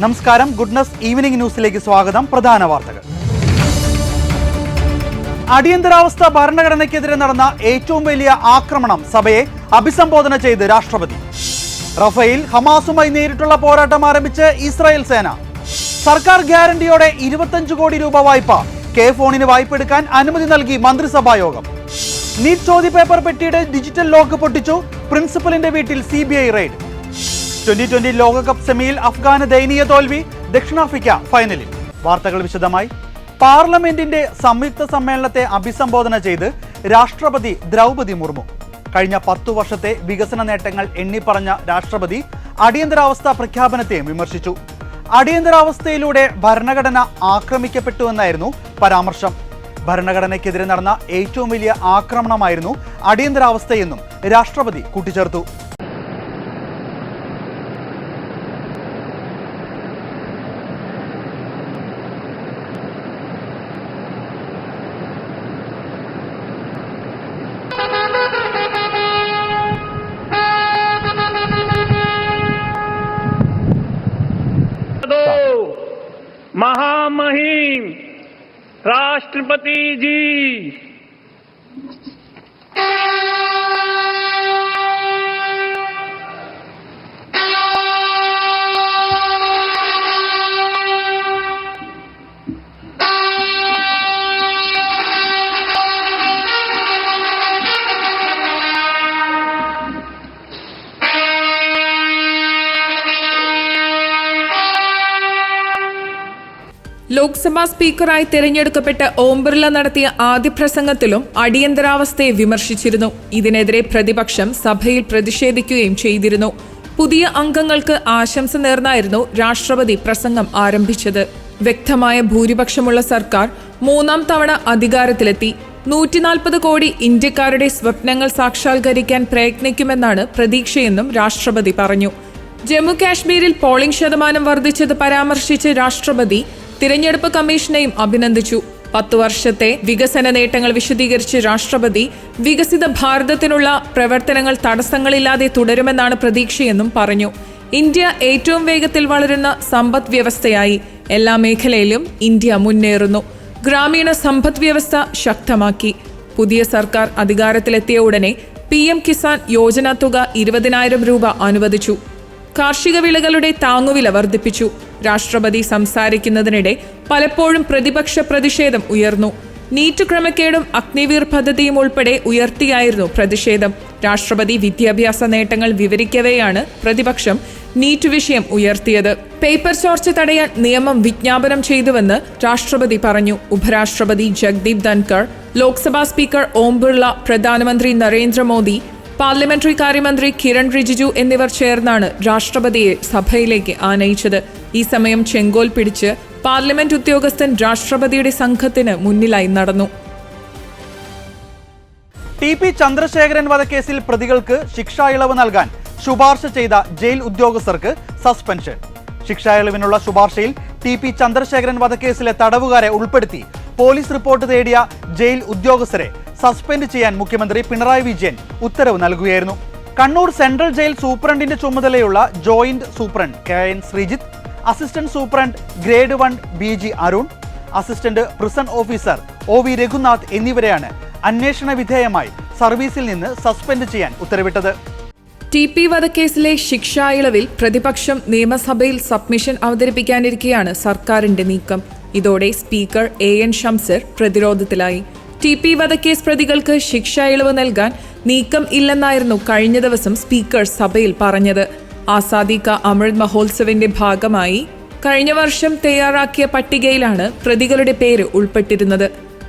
നമസ്കാരം, goodness evening ന്യൂസിലേക്ക് സ്വാഗതം. പ്രധാന വാർത്തകൾ. അടിയന്തരാവസ്ഥ ഭരണഘടനയ്ക്കെതിരെ നടന്ന ഏറ്റവും വലിയ ആക്രമണം സഭയെ അഭിസംബോധന ചെയ്ത് രാഷ്ട്രപതി. റഫേൽ, ഹമാസുമായി നേരിട്ടുള്ള പോരാട്ടം ആരംഭിച്ച് ഇസ്രായേൽ സേന. സർക്കാർ ഗ്യാരണ്ടിയോടെ 25 കോടി രൂപ വായ്പ. കെ ഫോണിന് വായ്പ എടുക്കാൻ അനുമതി നൽകി മന്ത്രിസഭാ യോഗം. നീറ്റ് ചോദ്യപേപ്പർ പെട്ടിയുടെ ഡിജിറ്റൽ ലോക്ക് പൊട്ടിച്ചു. പ്രിൻസിപ്പലിന്റെ വീട്ടിൽ CBI റെയ്ഡ്. 2020 ലോകകപ്പ് സെമിയിൽ അഫ്ഗാന് ദയനീയ തോൽവി. ദക്ഷിണാഫ്രിക്ക ഫൈനലിൽ. വാർത്തകൾ വിശദമായി. പാർലമെന്റിന്റെ സംയുക്ത സമ്മേളനത്തെ അഭിസംബോധന ചെയ്ത് രാഷ്ട്രപതി ദ്രൗപദി മുർമു. കഴിഞ്ഞ 10 വർഷത്തെ വികസന നേട്ടങ്ങൾ എണ്ണിപ്പറഞ്ഞ രാഷ്ട്രപതി അടിയന്തരാവസ്ഥ പ്രഖ്യാപനത്തെയും വിമർശിച്ചു. അടിയന്തരാവസ്ഥയിലൂടെ ഭരണഘടന ആക്രമിക്കപ്പെട്ടുവെന്നായിരുന്നു പരാമർശം. ഭരണഘടനയ്ക്കെതിരെ നടന്ന ഏറ്റവും വലിയ ആക്രമണമായിരുന്നു അടിയന്തരാവസ്ഥയെന്നും രാഷ്ട്രപതി കൂട്ടിച്ചേർത്തു. महामहिम राष्ट्रपति जी, ലോക്സഭാ സ്പീക്കറായി തിരഞ്ഞെടുക്കപ്പെട്ട ഓം ബിർള നടത്തിയ ആദ്യ പ്രസംഗത്തിലും അടിയന്തരാവസ്ഥയെ വിമർശിച്ചിരുന്നു. ഇതിനെതിരെ പ്രതിപക്ഷം സഭയിൽ പ്രതിഷേധിക്കുകയും ചെയ്തിരുന്നു. പുതിയ അംഗങ്ങൾക്ക് ആശംസ നേർന്നായിരുന്നു രാഷ്ട്രപതി പ്രസംഗം ആരംഭിച്ചത്. വ്യക്തമായ ഭൂരിപക്ഷമുള്ള സർക്കാർ 3ാം തവണ അധികാരത്തിലെത്തി. 140 കോടി ഇന്ത്യക്കാരുടെ സ്വപ്നങ്ങൾ സാക്ഷാത്കരിക്കാൻ പ്രയത്നിക്കുമെന്നാണ് പ്രതീക്ഷയെന്നും രാഷ്ട്രപതി പറഞ്ഞു. ജമ്മു കാശ്മീരിൽ പോളിംഗ് ശതമാനം വർദ്ധിച്ചത് പരാമർശിച്ച് രാഷ്ട്രപതി തിരഞ്ഞെടുപ്പ് കമ്മീഷനെയും അഭിനന്ദിച്ചു. 10 വർഷത്തെ വികസന നേട്ടങ്ങൾ വിശദീകരിച്ച് രാഷ്ട്രപതി വികസിത ഭാരതത്തിനുള്ള പ്രവർത്തനങ്ങൾ തടസ്സങ്ങളില്ലാതെ തുടരുമെന്നാണ് പ്രതീക്ഷയെന്നും പറഞ്ഞു. ഇന്ത്യ ഏറ്റവും വേഗത്തിൽ വളരുന്ന സമ്പദ് വ്യവസ്ഥയായി. എല്ലാ മേഖലയിലും ഇന്ത്യ മുന്നേറുന്നു. ഗ്രാമീണ സമ്പദ് വ്യവസ്ഥ ശക്തമാക്കി. പുതിയ സർക്കാർ അധികാരത്തിലെത്തിയ ഉടനെ PM കിസാൻ യോജന തുക 20,000 രൂപ അനുവദിച്ചു. കാർഷിക വിളകളുടെ താങ്ങുവില വർദ്ധിപ്പിച്ചു. രാഷ്ട്രപതി സംസാരിക്കുന്നതിനിടെ പലപ്പോഴും പ്രതിപക്ഷ പ്രതിഷേധം ഉയർന്നു. നീറ്റ് ക്രമക്കേടും അഗ്നിവീർ പദ്ധതിയും ഉൾപ്പെടെ ഉയർത്തിയായിരുന്നു പ്രതിഷേധം. രാഷ്ട്രപതി വിദ്യാഭ്യാസ നേട്ടങ്ങൾ വിവരിക്കവെയാണ് പ്രതിപക്ഷം നീറ്റ് വിഷയം ഉയർത്തിയത്. പേപ്പർ ചോർച്ച തടയാൻ നിയമം വിജ്ഞാപനം ചെയ്തുവെന്ന് രാഷ്ട്രപതി പറഞ്ഞു. ഉപരാഷ്ട്രപതി ജഗ്ദീപ് ധൻകർ, ലോക്സഭാ സ്പീക്കർ ഓം ബിർള, പ്രധാനമന്ത്രി നരേന്ദ്രമോദി, പാർലമെന്ററി കാര്യമന്ത്രി കിരൺ റിജിജു എന്നിവർ ചേർന്നാണ് രാഷ്ട്രപതിയെ സഭയിലേക്ക് ആനയിച്ചത്. ഈ സമയം ചെങ്കോൽ പിടിച്ച് പാർലമെന്റ് ഉദ്യോഗസ്ഥൻ രാഷ്ട്രപതിയുടെ സംഘത്തിന് മുന്നിലായി നടന്നു. TP ചന്ദ്രശേഖരൻ വധക്കേസിൽ പ്രതികൾക്ക് ശിക്ഷാ ഇളവ് നൽകാൻ ശുപാർശ ചെയ്ത ജയിൽ ഉദ്യോഗസ്ഥർക്ക് സസ്പെൻഷൻ. ശിക്ഷാ ഇളവിനുള്ള ശുപാർശയിൽ TP ചന്ദ്രശേഖരൻ വധക്കേസിലെ തടവുകാരെ ഉൾപ്പെടുത്തി പോലീസ് റിപ്പോർട്ട് തേടിയ ജയിൽ ഉദ്യോഗസ്ഥരെ സസ്പെൻഡ് ചെയ്യാൻ മുഖ്യമന്ത്രി പിണറായി വിജയൻ ഉത്തരവ് നൽകുകയായിരുന്നു. കണ്ണൂർ സെൻട്രൽ ജയിൽ സൂപ്രണ്ടിന്റെ ചുമതലയുള്ള joint superintendent KN Sreejith, assistant superintendent grade 1 BG Arun, assistant prison officer OV Raghunath എന്നിവരെയാണ് അന്വേഷണ വിധേയമായി സർവീസിൽ നിന്ന് സസ്പെൻഡ് ചെയ്യാൻ ഉത്തരവിട്ടത്. TP വധക്കേസിലെ ശിക്ഷാ ഇളവിൽ പ്രതിപക്ഷം നിയമസഭയിൽ സബ്മിഷൻ അവതരിപ്പിക്കാനിരിക്കെയാണ് സർക്കാരിന്റെ നീക്കം. ഇതോടെ സ്പീക്കർ AN ഷംസീർ പ്രതിരോധത്തിലായി. TP വധക്കേസ് പ്രതികൾക്ക് ശിക്ഷാ ഇളവ് നൽകാൻ നീക്കം ഇല്ലെന്നായിരുന്നു കഴിഞ്ഞ ദിവസം സ്പീക്കർ സഭയിൽ പറഞ്ഞത്. ആസാദി കാ അമൃത് മഹോത്സവിന്റെ ഭാഗമായി കഴിഞ്ഞ വർഷം തയ്യാറാക്കിയ പട്ടികയിലാണ് പ്രതികളുടെ പേര് ഉൾപ്പെട്ടിരുന്നത്.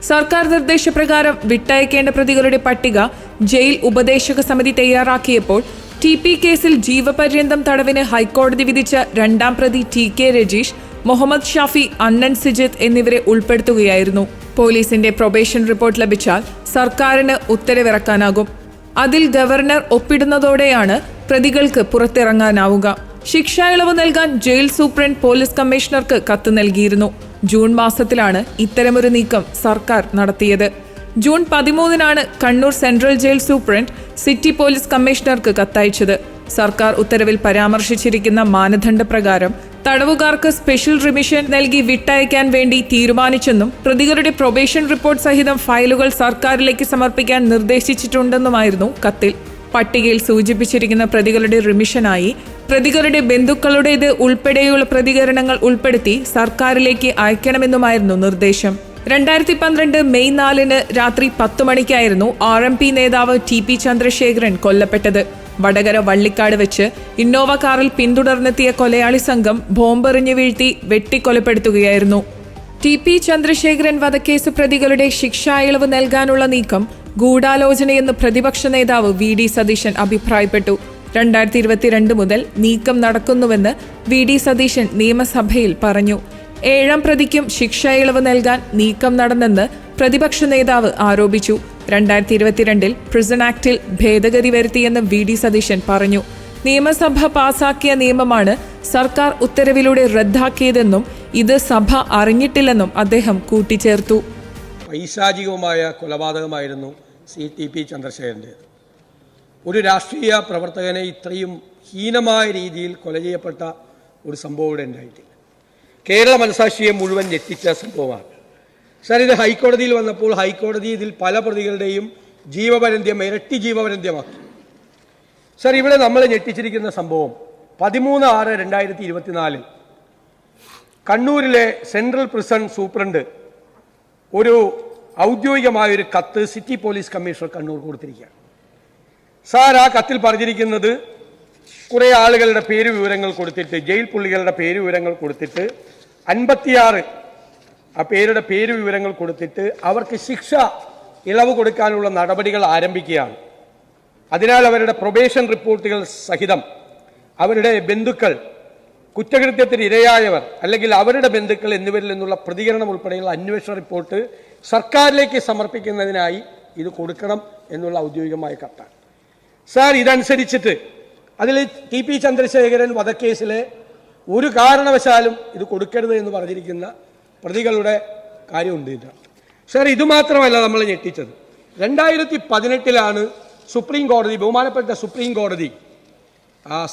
സർക്കാർ നിർദ്ദേശപ്രകാരം വിട്ടയക്കേണ്ട പ്രതികളുടെ പട്ടിക ജയിൽ ഉപദേശക സമിതി തയ്യാറാക്കിയപ്പോൾ TP കേസിൽ ജീവപര്യന്തം തടവിന് ഹൈക്കോടതി വിധിച്ച 2ാം പ്രതി TK രജീഷ്, മുഹമ്മദ് ഷാഫി, അണ്ണൻ സിജിത്ത് എന്നിവരെ ഉൾപ്പെടുത്തുകയായിരുന്നു. പോലീസിന്റെ പ്രൊബേഷൻ റിപ്പോർട്ട് ലഭിച്ചാൽ സർക്കാരിന് ഉത്തരവിറക്കാനാകും. അതിൽ ഗവർണർ ഒപ്പിടുന്നതോടെയാണ് പ്രതികൾക്ക് പുറത്തിറങ്ങാനാവുക. ശിക്ഷാ ഇളവ് നൽകാൻ ജയിൽ സൂപ്രണ്ട് പോലീസ് കമ്മീഷണർക്ക് കത്ത് നൽകിയിരുന്നു. ജൂൺ മാസത്തിലാണ് ഇത്തരമൊരു നീക്കം സർക്കാർ നടത്തിയത്. ജൂൺ 13-നാണ് Kannur central jail superintendent city police കമ്മീഷണർക്ക് കത്തയച്ചത്. സർക്കാർ ഉത്തരവിൽ പരാമർശിച്ചിരിക്കുന്ന മാനദണ്ഡപ്രകാരം തടവുകാർക്ക് സ്പെഷ്യൽ റിമിഷൻ നൽകി വിട്ടയക്കാൻ വേണ്ടി തീരുമാനിച്ചെന്നും പ്രതികളുടെ പ്രൊബേഷൻ റിപ്പോർട്ട് സഹിതം ഫയലുകൾ സർക്കാരിലേക്ക് സമർപ്പിക്കാൻ നിർദ്ദേശിച്ചിട്ടുണ്ടെന്നുമായിരുന്നു കത്തിൽ. പട്ടികയിൽ സൂചിപ്പിച്ചിരിക്കുന്ന പ്രതികളുടെ റിമിഷനായി പ്രതികളുടെ ബന്ധുക്കളുടേത് ഉൾപ്പെടെയുള്ള പ്രതികരണങ്ങൾ ഉൾപ്പെടുത്തി സർക്കാരിലേക്ക് അയക്കണമെന്നുമായിരുന്നു നിർദ്ദേശം. 2012 മെയ് 4 രാത്രി 10 മണിക്കായിരുന്നു RMP നേതാവ് TP ചന്ദ്രശേഖരൻ കൊല്ലപ്പെട്ടത്. വടകര വള്ളിക്കാട് വെച്ച് ഇന്നോവ കാറിൽ പിന്തുടർന്നെത്തിയ കൊലയാളി സംഘം ബോംബെറിഞ്ഞു വീഴ്ത്തി വെട്ടിക്കൊലപ്പെടുത്തുകയായിരുന്നു. TP ചന്ദ്രശേഖരൻ വധക്കേസ് പ്രതികളുടെ ശിക്ഷാ ഇളവ് നൽകാനുള്ള നീക്കം ഗൂഢാലോചനയെന്ന് പ്രതിപക്ഷ നേതാവ് VD സതീശൻ അഭിപ്രായപ്പെട്ടു. 2022 മുതൽ നീക്കം നടക്കുന്നുവെന്ന് VD സതീശൻ നിയമസഭയിൽ പറഞ്ഞു. 7ാം പ്രതിക്കും ശിക്ഷാ ഇളവ് നൽകാൻ നീക്കം നടന്നെന്ന് പ്രതിപക്ഷ നേതാവ് ആരോപിച്ചു. 2022 പ്രിസൺ ആക്ടിൽ ഭേദഗതി വരുത്തിയെന്ന് VD സതീശൻ പറഞ്ഞു. നിയമസഭ പാസാക്കിയ നിയമമാണ് സർക്കാർ ഉത്തരവിലൂടെ റദ്ദാക്കിയതെന്നും ഇത് സഭ അറിഞ്ഞിട്ടില്ലെന്നും അദ്ദേഹം കൂട്ടിച്ചേർത്തു. പൈശാചികവുമായ കൊലപാതകമായിരുന്നു TP ചന്ദ്രശേഖരൻ്റേത്. ഒരു രാഷ്ട്രീയ പ്രവർത്തകനെ ഇത്രയും ഹീനമായ രീതിയിൽ കൊല ചെയ്യപ്പെട്ട ഒരു സംഭവം ഇവിടെ ഉണ്ടായിട്ടില്ല. കേരള മനസാക്ഷിയെ മുഴുവൻ ഞെട്ടിച്ച സംഭവമാണ്. സാർ, ഇത് ഹൈക്കോടതിയിൽ വന്നപ്പോൾ ഹൈക്കോടതി ഇതിൽ പല പ്രതികളുടെയും ജീവപര്യന്തം ഇരട്ടി ജീവപര്യന്തമാക്കി. സാർ, ഇവിടെ നമ്മൾ ഞെട്ടിച്ചിരിക്കുന്ന സംഭവം 13/6/2024 കണ്ണൂരിലെ സെൻട്രൽ പ്രിസൺ സൂപ്രണ്ട് ഒരു ഔദ്യോഗികമായൊരു കത്ത് സിറ്റി പോലീസ് കമ്മീഷണർ കണ്ണൂർ കൊടുത്തിരിക്കുകയാണ്. സാർ, ആ കത്തിൽ പറഞ്ഞിരിക്കുന്നത് കുറേ ആളുകളുടെ പേര് വിവരങ്ങൾ കൊടുത്തിട്ട്, ജയിൽ പുള്ളികളുടെ പേര് വിവരങ്ങൾ കൊടുത്തിട്ട് 56 ആ പേരുടെ പേര് വിവരങ്ങൾ കൊടുത്തിട്ട് അവർക്ക് ശിക്ഷ ഇളവ് കൊടുക്കാനുള്ള നടപടികൾ ആരംഭിക്കുകയാണ്. അതിനാൽ അവരുടെ പ്രൊബേഷൻ റിപ്പോർട്ടുകൾ സഹിതം അവരുടെ ബന്ധുക്കൾ, കുറ്റകൃത്യത്തിന് ഇരയായവർ അല്ലെങ്കിൽ അവരുടെ ബന്ധുക്കൾ എന്നിവരിൽ നിന്നുള്ള പ്രതികരണം ഉൾപ്പെടെയുള്ള അന്വേഷണ റിപ്പോർട്ട് സർക്കാരിലേക്ക് സമർപ്പിക്കുന്നതിനായി ഇത് കൊടുക്കണം എന്നുള്ള ഔദ്യോഗികമായ കത്താണ്. സാർ, ഇതനുസരിച്ചിട്ട് അതിൽ TP ചന്ദ്രശേഖരൻ വധക്കേസിലെ ഒരു കാരണവശാലും ഇത് കൊടുക്കരുത് എന്ന് പറഞ്ഞിരിക്കുന്ന പ്രതികളുടെ കാര്യമുണ്ട്. സാർ, ഇതുമാത്രമല്ല നമ്മൾ ഞെട്ടിച്ചത്. 2018 സുപ്രീം കോടതി, ബഹുമാനപ്പെട്ട സുപ്രീം കോടതി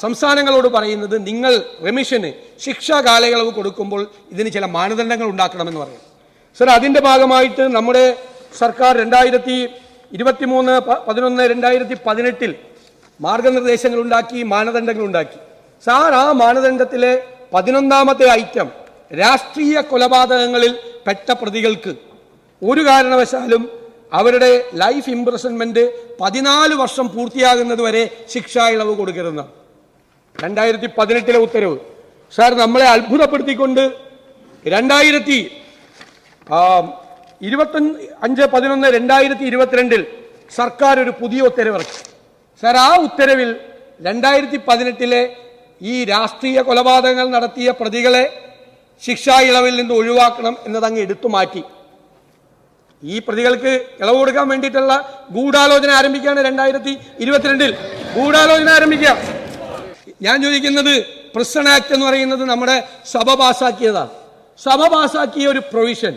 സംസ്ഥാനങ്ങളോട് പറയുന്നത് നിങ്ങൾ റെമിഷന് ശിക്ഷാ കാലയളവ് കൊടുക്കുമ്പോൾ ഇതിന് ചില മാനദണ്ഡങ്ങൾ ഉണ്ടാക്കണമെന്ന് പറയും. സാർ, അതിൻ്റെ ഭാഗമായിട്ട് നമ്മുടെ സർക്കാർ 2023/11/2018 മാർഗനിർദ്ദേശങ്ങൾ ഉണ്ടാക്കി, മാനദണ്ഡങ്ങൾ ഉണ്ടാക്കി. സാർ, ആ മാനദണ്ഡത്തിലെ 11ാമത്തെ ഐറ്റം രാഷ്ട്രീയ കൊലപാതകങ്ങളിൽ പെട്ട പ്രതികൾക്ക് ഒരു കാരണവശാലും അവരുടെ ലൈഫ് ഇംപ്രിസൺമെന്റ് 14 വർഷം പൂർത്തിയാകുന്നത് വരെ ശിക്ഷാ ഇളവ് കൊടുക്കരുതെന്നാണ് 2018 ഉത്തരവ്. സാർ, നമ്മളെ അത്ഭുതപ്പെടുത്തിക്കൊണ്ട് 25/11/2022 സർക്കാർ ഒരു പുതിയ ഉത്തരവിറക്കി. സാർ, ആ ഉത്തരവിൽ 2018 ഈ രാഷ്ട്രീയ കൊലപാതകങ്ങൾ നടത്തിയ പ്രതികളെ ശിക്ഷാ ഇളവിൽ നിന്ന് ഒഴിവാക്കണം എന്നതങ്ങ് എടുത്തു മാറ്റി. ഈ പ്രതികൾക്ക് ഇളവ് കൊടുക്കാൻ വേണ്ടിയിട്ടുള്ള ഗൂഢാലോചന ആരംഭിക്കുകയാണ് 2022 ഗൂഢാലോചന ആരംഭിക്കുക. ഞാൻ ചോദിക്കുന്നത്, പ്രിസൺ ആക്ട് എന്ന് പറയുന്നത് നമ്മുടെ സഭ പാസാക്കിയതാണ്. സഭ പാസാക്കിയ ഒരു പ്രൊവിഷൻ,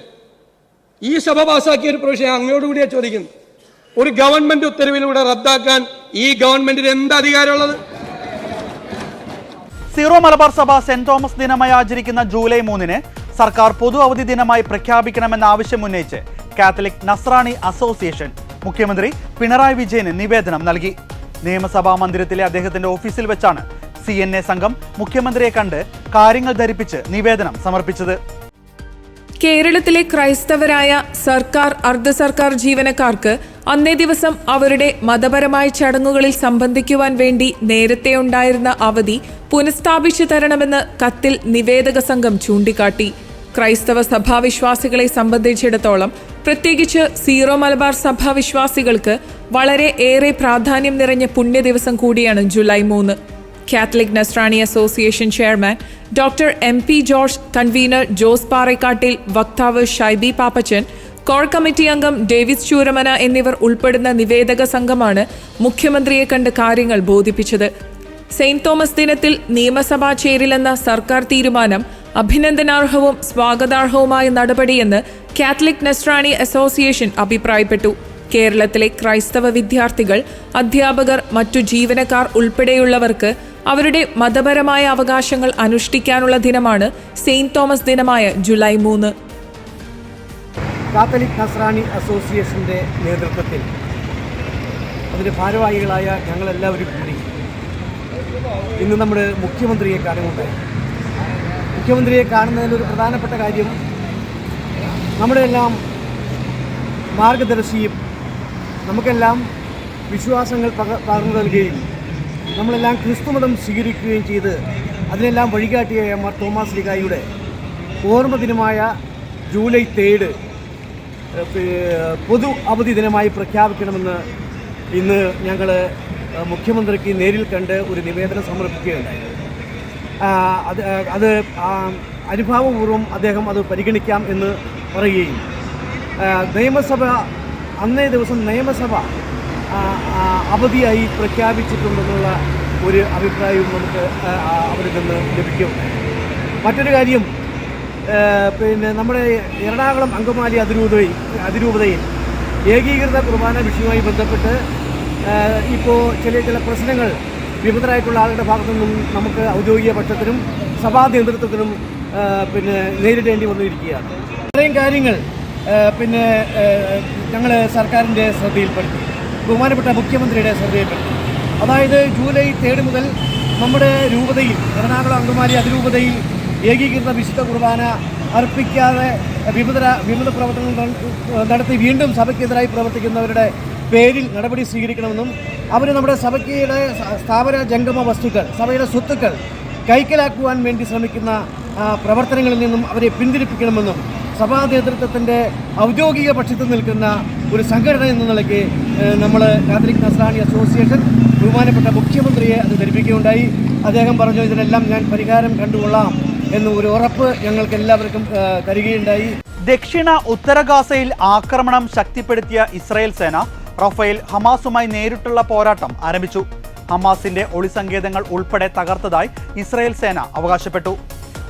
ഈ സഭ പാസാക്കിയ ഒരു പ്രൊവിഷൻ അങ്ങോട്ടുകൂടിയാണ് ചോദിക്കുന്നത്. ഒരു ഗവൺമെന്റ് ഉത്തരവിലൂടെ റദ്ദാക്കാൻ ഈ ഗവൺമെന്റിന് എന്ത് അധികാരമുള്ളത്? സീറോ മലബാർ സഭ സെന്റ് തോമസ് ദിനമായി ആചരിക്കുന്ന ജൂലൈ 3 സർക്കാർ പൊതു അവധി ദിനമായി പ്രഖ്യാപിക്കണമെന്ന ആവശ്യം ഉന്നയിച്ച് കാത്തലിക് നസ്രാണി അസോസിയേഷൻ മുഖ്യമന്ത്രി പിണറായി വിജയന് നിവേദനം നൽകി. നിയമസഭാ മന്ദിരത്തിലെ അദ്ദേഹത്തിന്റെ ഓഫീസിൽ വെച്ചാണ് CNA സംഘം മുഖ്യമന്ത്രിയെ കണ്ട് കാര്യങ്ങൾ ധരിപ്പിച്ച് നിവേദനം സമർപ്പിച്ചത്. കേരളത്തിലെ ക്രൈസ്തവരായ സർക്കാർ, അർദ്ധ സർക്കാർ ജീവനക്കാർക്ക് അന്നേ ദിവസം അവരുടെ മതപരമായ ചടങ്ങുകളിൽ സംബന്ധിക്കുവാൻ വേണ്ടി നേരത്തെ ഉണ്ടായിരുന്ന അവധി പുനഃസ്ഥാപിച്ചു തരണമെന്ന് കത്തിൽ നിവേദക സംഘം ചൂണ്ടിക്കാട്ടി. ക്രൈസ്തവ സഭാവിശ്വാസികളെ സംബന്ധിച്ചിടത്തോളം, പ്രത്യേകിച്ച് സീറോ മലബാർ സഭാവിശ്വാസികൾക്ക് വളരെ ഏറെ പ്രാധാന്യം നിറഞ്ഞ പുണ്യദിവസം കൂടിയാണ് July 3. Catholic Nasrani association chairman doctor MP George, convener Jose Parekkattil, വക്താവ് ഷൈബി പാപ്പച്ചൻ, കോർ കമ്മിറ്റി അംഗം ഡേവിസ് ചൂരമന എന്നിവർ ഉൾപ്പെടുന്ന നിവേദക സംഘമാണ് മുഖ്യമന്ത്രിയെ കണ്ട് കാര്യങ്ങൾ ബോധിപ്പിച്ചത്. സെയിന്റ് തോമസ് ദിനത്തിൽ നിയമസഭ ചേരില്ലെന്ന സർക്കാർ തീരുമാനം അഭിനന്ദനാർഹവും സ്വാഗതാർഹവുമായ നടപടിയെന്ന് കാത്തലിക് നസ്രാണി അസോസിയേഷൻ അഭിപ്രായപ്പെട്ടു. കേരളത്തിലെ ക്രൈസ്തവ വിദ്യാർത്ഥികൾ, അധ്യാപകർ, മറ്റു ജീവനക്കാർ ഉൾപ്പെടെയുള്ളവർക്ക് അവരുടെ മതപരമായ അവകാശങ്ങൾ അനുഷ്ഠിക്കാനുള്ള ദിനമാണ് സെയിന്റ് തോമസ് ദിനമായ ജൂലൈ 3. കാത്തലിക് നസ്രാണി അസോസിയേഷൻ്റെ നേതൃത്വത്തിൽ അതിൻ്റെ ഭാരവാഹികളായ ഞങ്ങളെല്ലാവരും കൂടി ഇന്ന് നമ്മുടെ മുഖ്യമന്ത്രിയെ കാണുകയുണ്ടായി. മുഖ്യമന്ത്രിയെ കാണുന്നതിലൊരു പ്രധാനപ്പെട്ട കാര്യം നമ്മുടെ എല്ലാം മാർഗദർശിയും നമുക്കെല്ലാം വിശ്വാസങ്ങൾ പകർന്നു നൽകുകയും നമ്മളെല്ലാം ക്രിസ്തുമതം സ്വീകരിക്കുകയും ചെയ്ത് അതിനെല്ലാം വഴികാട്ടിയായ മാർ തോമസ് ലീഗായുടെ ഓർമ്മ ദിനമായ ജൂലൈ 3 പൊതു അവധി ദിനമായി പ്രഖ്യാപിക്കണമെന്ന് ഇന്ന് ഞങ്ങൾ മുഖ്യമന്ത്രിക്ക് നേരിൽ കണ്ട് ഒരു നിവേദനം സമർപ്പിക്കുകയുണ്ടായി. അത് അനുഭാവപൂർവ്വം അദ്ദേഹം അത് പരിഗണിക്കാം എന്ന് പറയുകയും നിയമസഭ അന്നേ ദിവസം നിയമസഭ അവധിയായി പ്രഖ്യാപിച്ചിട്ടുണ്ടെന്നുള്ള ഒരു അഭിപ്രായവും നമുക്ക് അവിടെ നിന്ന് ലഭിക്കുകയുണ്ടായി. മറ്റൊരു കാര്യം, നമ്മുടെ എറണാകുളം അങ്കമാലി അതിരൂപതയിൽ ഏകീകൃത കുർബാന വിഷയവുമായി ബന്ധപ്പെട്ട് ഇപ്പോൾ ചില പ്രശ്നങ്ങൾ വിമതരായിട്ടുള്ള ആളുടെ ഭാഗത്തു നിന്നും നമുക്ക് ഔദ്യോഗിക പക്ഷത്തിനും സഭാ നേതൃത്വത്തിനും നേരിടേണ്ടി വന്നിരിക്കുകയാണ്. ഇത്രയും കാര്യങ്ങൾ ഞങ്ങൾ സർക്കാരിൻ്റെ ശ്രദ്ധയിൽപ്പെടുത്തി, ബഹുമാനപ്പെട്ട മുഖ്യമന്ത്രിയുടെ ശ്രദ്ധയിൽപ്പെടുത്തി. അതായത് ജൂലൈ 3 മുതൽ നമ്മുടെ രൂപതയിൽ, എറണാകുളം അങ്കമാലി അതിരൂപതയിൽ ഏകീകൃത വിശുദ്ധ കുർബാന അർപ്പിക്കാതെ വിമത പ്രവർത്തനങ്ങൾ നടത്തി വീണ്ടും സഭയ്ക്കെതിരായി പ്രവർത്തിക്കുന്നവരുടെ പേരിൽ നടപടി സ്വീകരിക്കണമെന്നും അവർ നമ്മുടെ സഭയ്ക്കയുടെ സ്ഥാപന ജംഗമ വസ്തുക്കൾ, സഭയുടെ സ്വത്തുക്കൾ കൈക്കലാക്കുവാൻ വേണ്ടി ശ്രമിക്കുന്ന പ്രവർത്തനങ്ങളിൽ നിന്നും അവരെ പിന്തിരിപ്പിക്കണമെന്നും സഭാ നേതൃത്വത്തിൻ്റെ ഔദ്യോഗിക പക്ഷത്ത് നിൽക്കുന്ന ഒരു സംഘടന എന്ന നിലയ്ക്ക് നമ്മൾ കാത്തലിക് നസ്രാണി അസോസിയേഷൻ ബഹുമാനപ്പെട്ട മുഖ്യമന്ത്രിയെ അത് ധരിപ്പിക്കുകയുണ്ടായി. അദ്ദേഹം പറഞ്ഞു, ഇതിനെല്ലാം ഞാൻ പരിഹാരം കണ്ടുകൊള്ളാം എന്ന് ഒരു ഉറപ്പ് ഞങ്ങൾക്ക് എല്ലാവർക്കും തരികയുണ്ടായി. ദക്ഷിണ ഉത്തര ഗാസയിൽ ആക്രമണം ശക്തിപ്പെടുത്തിയ ഇസ്രായേൽ സേന റഫേൽ ഹമാസുമായി നേരിട്ടുള്ള പോരാട്ടം ആരംഭിച്ചു. ഹമാസിന്റെ ഒളിസങ്കേതങ്ങൾ ഉൾപ്പെടെ തകർത്തതായി ഇസ്രായേൽ സേന അവകാശപ്പെട്ടു.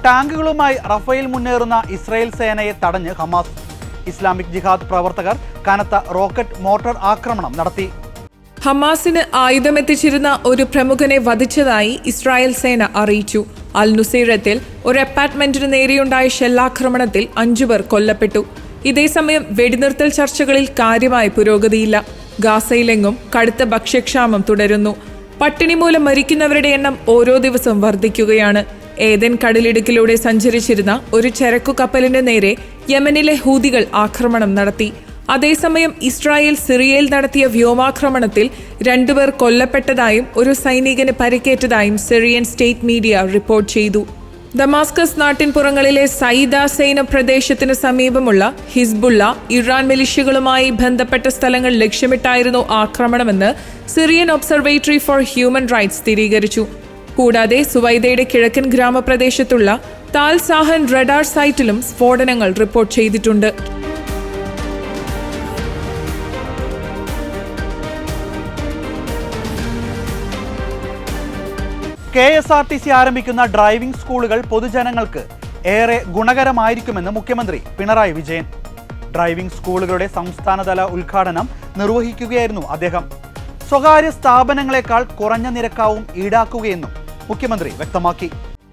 ടാങ്കുകളുമായി റഫേൽ മുന്നേറുന്ന ഇസ്രായേൽ സേനയെ തടഞ്ഞ് ഹമാസ്. ഇസ്ലാമിക് ജിഹാദ് പ്രവർത്തകർ കനത്ത റോക്കറ്റ് മോട്ടോർ ആക്രമണം നടത്തി. ഹമാസിന് ആയുധമെത്തിച്ചിരുന്ന ഒരു പ്രമുഖനെ വധിച്ചതായി ഇസ്രായേൽ സേന അറിയിച്ചു. അൽ നുസൈറത്തിൽ ഒരു അപ്പാർട്ട്മെന്റിന് നേരെയുണ്ടായ ഷെല്ലാക്രമണത്തിൽ 5 പേർ കൊല്ലപ്പെട്ടു. ഇതേസമയം വെടിനിർത്തൽ ചർച്ചകളിൽ കാര്യമായ പുരോഗതിയില്ല. ഗാസയിലെങ്ങും കടുത്ത ഭക്ഷ്യക്ഷാമം തുടരുന്നു. പട്ടിണി മൂലം മരിക്കുന്നവരുടെ എണ്ണം ഓരോ ദിവസവും വർദ്ധിക്കുകയാണ്. ഏദൻ കടലിടുക്കിലൂടെ സഞ്ചരിച്ചിരുന്ന ഒരു ചരക്കു കപ്പലിന് നേരെ യമനിലെ ഹൂതികൾ ആക്രമണം നടത്തി. അതേസമയം ഇസ്രായേൽ സിറിയയിൽ നടത്തിയ വ്യോമാക്രമണത്തിൽ 2 പേർ കൊല്ലപ്പെട്ടതായും ഒരു സൈനികന് പരിക്കേറ്റതായും സിറിയൻ സ്റ്റേറ്റ് മീഡിയ റിപ്പോർട്ട് ചെയ്തു. ദമാസ്കസ് നാട്ടിൻപുറങ്ങളിലെ സൈദ സൈന പ്രദേശത്തിന് സമീപമുള്ള ഹിസ്ബുള്ള, ഇറാൻ മിലിഷ്യകളുമായി ബന്ധപ്പെട്ട സ്ഥലങ്ങൾ ലക്ഷ്യമിട്ടായിരുന്നു ആക്രമണമെന്ന് Syrian observatory for human rights സ്ഥിരീകരിച്ചു. കൂടാതെ സുവൈദയുടെ കിഴക്കൻ ഗ്രാമപ്രദേശത്തുള്ള താൽ സാഹൻ റഡാർ സൈറ്റിലും സ്ഫോടനങ്ങൾ റിപ്പോർട്ട് ചെയ്തിട്ടുണ്ട്. KSRTC ആരംഭിക്കുന്ന ഡ്രൈവിംഗ് സ്കൂളുകൾ പൊതുജനങ്ങൾക്ക് ഏറെ ഗുണകരമായിരിക്കുമെന്ന് മുഖ്യമന്ത്രി പിണറായി വിജയൻ. ഡ്രൈവിംഗ് സ്കൂളുകളുടെ സംസ്ഥാനതല ഉദ്ഘാടനം നിർവഹിക്കുകയായിരുന്നു അദ്ദേഹം. സ്വകാര്യ സ്ഥാപനങ്ങളെക്കാൾ കുറഞ്ഞ നിരക്കാവും ഈടാക്കുകയെന്നും മുഖ്യമന്ത്രി വ്യക്തമാക്കി.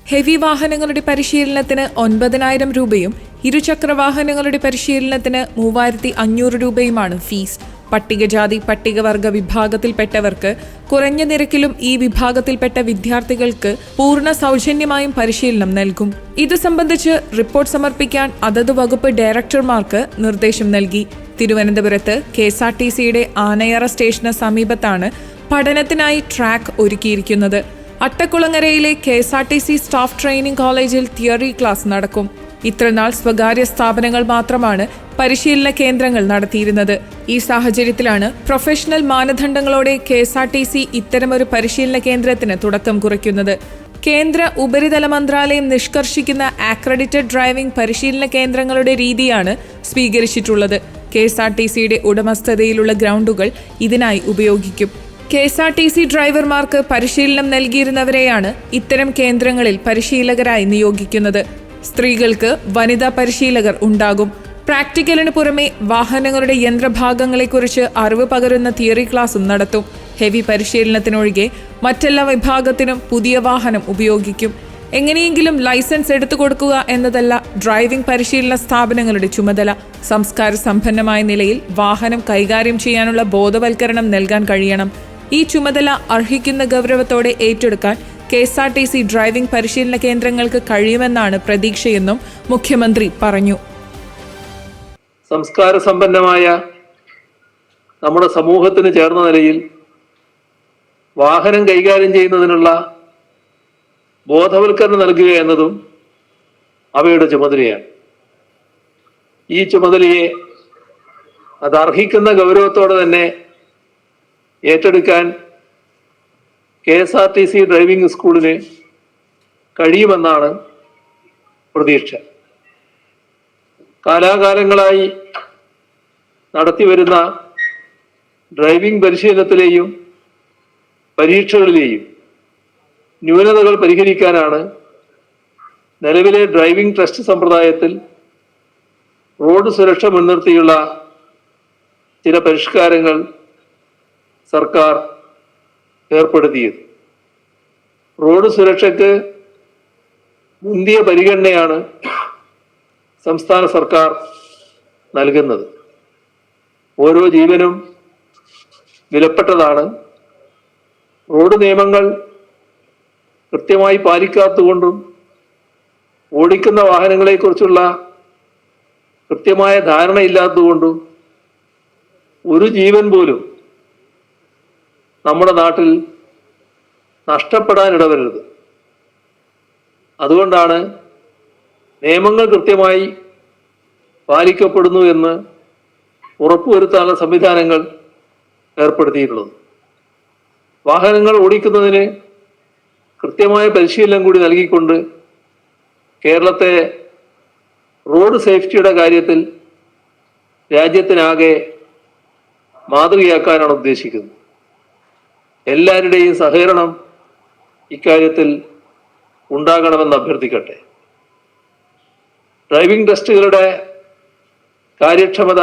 ഹെവി വാഹനങ്ങളുടെ പരിശീലനത്തിന് 9,000 രൂപയും ഇരുചക്ര വാഹനങ്ങളുടെ പരിശീലനത്തിന് 3,500 രൂപയുമാണ് ഫീസ്. പട്ടികജാതി പട്ടികവർഗ വിഭാഗത്തിൽപ്പെട്ടവർക്ക് കുറഞ്ഞ നിരക്കിലും ഈ വിഭാഗത്തിൽപ്പെട്ട വിദ്യാർത്ഥികൾക്ക് പൂർണ്ണ സൗജന്യമായും പരിശീലനം നൽകും. ഇത് സംബന്ധിച്ച് റിപ്പോർട്ട് സമർപ്പിക്കാൻ അതത് വകുപ്പ് ഡയറക്ടർമാർക്ക് നിർദ്ദേശം നൽകി. തിരുവനന്തപുരത്ത് KSRTCയുടെ ആനയറ സ്റ്റേഷന് സമീപത്താണ് പഠനത്തിനായി ട്രാക്ക് ഒരുക്കിയിരിക്കുന്നത്. അട്ടക്കുളങ്ങരയിലെ KSRTC സ്റ്റാഫ് ട്രെയിനിംഗ് കോളേജിൽ തിയറി ക്ലാസ് നടക്കും. ഇത്രനാൾ സ്വകാര്യ സ്ഥാപനങ്ങൾ മാത്രമാണ് പരിശീലന കേന്ദ്രങ്ങൾ നടത്തിയിരുന്നത്. ഈ സാഹചര്യത്തിലാണ് പ്രൊഫഷണൽ മാനദണ്ഡങ്ങളോടെ KSRTC ഇത്തരമൊരു പരിശീലന കേന്ദ്രത്തിന് തുടക്കം കുറിക്കുന്നത്. കേന്ദ്ര ഉപരിതല മന്ത്രാലയം നിഷ്കർഷിക്കുന്ന അക്രഡിറ്റഡ് ഡ്രൈവിംഗ് പരിശീലന കേന്ദ്രങ്ങളുടെ രീതിയാണ് സ്വീകരിച്ചിട്ടുള്ളത്. KSRTCയുടെ ഉടമസ്ഥതയിലുള്ള ഗ്രൗണ്ടുകൾ ഇതിനായി ഉപയോഗിക്കും. KSRTC ഡ്രൈവർമാർക്ക് പരിശീലനം നൽകിയിരുന്നവരെയാണ് ഇത്തരം കേന്ദ്രങ്ങളിൽ പരിശീലകരായി നിയോഗിക്കുന്നത്. സ്ത്രീകൾക്ക് വനിതാ പരിശീലകർ ഉണ്ടാകും. പ്രാക്ടിക്കലിന് പുറമെ വാഹനങ്ങളുടെ യന്ത്രഭാഗങ്ങളെക്കുറിച്ച് അറിവ് പകരുന്ന തിയറി ക്ലാസും നടത്തും. ഹെവി പരിശീലനത്തിനൊഴികെ മറ്റെല്ലാ വിഭാഗത്തിനും പുതിയ വാഹനം ഉപയോഗിക്കും. എങ്ങനെയെങ്കിലും ലൈസൻസ് എടുത്തു കൊടുക്കുക എന്നതല്ല ഡ്രൈവിംഗ് പരിശീലന സ്ഥാപനങ്ങളുടെ ചുമതല. സംസ്കാര സമ്പന്നമായ നിലയിൽ വാഹനം കൈകാര്യം ചെയ്യാനുള്ള ബോധവൽക്കരണം നൽകാൻ കഴിയണം. ഈ ചുമതല അർഹിക്കുന്ന ഗൗരവത്തോടെ ഏറ്റെടുക്കാൻ KSRTC ഡ്രൈവിംഗ് പരിശീലന കേന്ദ്രങ്ങൾക്ക് കഴിയുമെന്നാണ് പ്രതീക്ഷയെന്നും മുഖ്യമന്ത്രി പറഞ്ഞു. സംസ്കാര സമ്പന്നമായ നമ്മുടെ സമൂഹത്തിന് ചേർന്ന നിലയിൽ വാഹനം കൈകാര്യം ചെയ്യുന്നതിനുള്ള ബോധവൽക്കരണം നൽകുക എന്നതും അവയുടെ ചുമതലയാണ്. ഈ ചുമതലയെ അത് അർഹിക്കുന്ന ഗൗരവത്തോടെ തന്നെ ഏറ്റെടുക്കാൻ KSRTC ഡ്രൈവിംഗ് സ്കൂളിന് കഴിയുമെന്നാണ് പ്രതീക്ഷ. കാലാകാലങ്ങളായി നടത്തിവരുന്ന ഡ്രൈവിംഗ് പരിശീലനത്തിലെയും പരീക്ഷകളിലെയും ന്യൂനതകൾ പരിഹരിക്കാനാണ് നിലവിലെ ഡ്രൈവിംഗ് ടെസ്റ്റ് സമ്പ്രദായത്തിൽ റോഡ് സുരക്ഷ മുൻനിർത്തിയുള്ള ചില പരിഷ്കാരങ്ങൾ സർക്കാർ ഏർപ്പെടുത്തിയത്. റോഡ് സുരക്ഷയ്ക്ക് മുന്തിയ പരിഗണനയാണ് സംസ്ഥാന സർക്കാർ നൽകുന്നത്. ഓരോ ജീവനും വിലപ്പെട്ടതാണ്. റോഡ് നിയമങ്ങൾ കൃത്യമായി പാലിക്കാത്തതുകൊണ്ടും ഓടിക്കുന്ന വാഹനങ്ങളെക്കുറിച്ചുള്ള കൃത്യമായ ധാരണയില്ലാത്തതുകൊണ്ടും ഒരു ജീവൻ പോലും നമ്മുടെ നാട്ടിൽ നഷ്ടപ്പെടാനിടവരരുത്. അതുകൊണ്ടാണ് നിയമങ്ങൾ കൃത്യമായി പാലിക്കപ്പെടുന്നു എന്ന് ഉറപ്പുവരുത്താനുള്ള സംവിധാനങ്ങൾ ഏർപ്പെടുത്തിയിട്ടുള്ളത്. വാഹനങ്ങൾ ഓടിക്കുന്നതിന് കൃത്യമായ പരിശീലനം കൂടി നൽകിക്കൊണ്ട് കേരളത്തെ റോഡ് സേഫ്റ്റിയുടെ കാര്യത്തിൽ രാജ്യത്തിനാകെ മാതൃകയാക്കാനാണ് ഉദ്ദേശിക്കുന്നത്. എല്ലാവരുടെയും സഹകരണം ഇക്കാര്യത്തിൽ ഉണ്ടാകണമെന്ന് അഭ്യർത്ഥിക്കട്ടെ. ഡ്രൈവിംഗ് ടെസ്റ്റുകളുടെ കാര്യക്ഷമത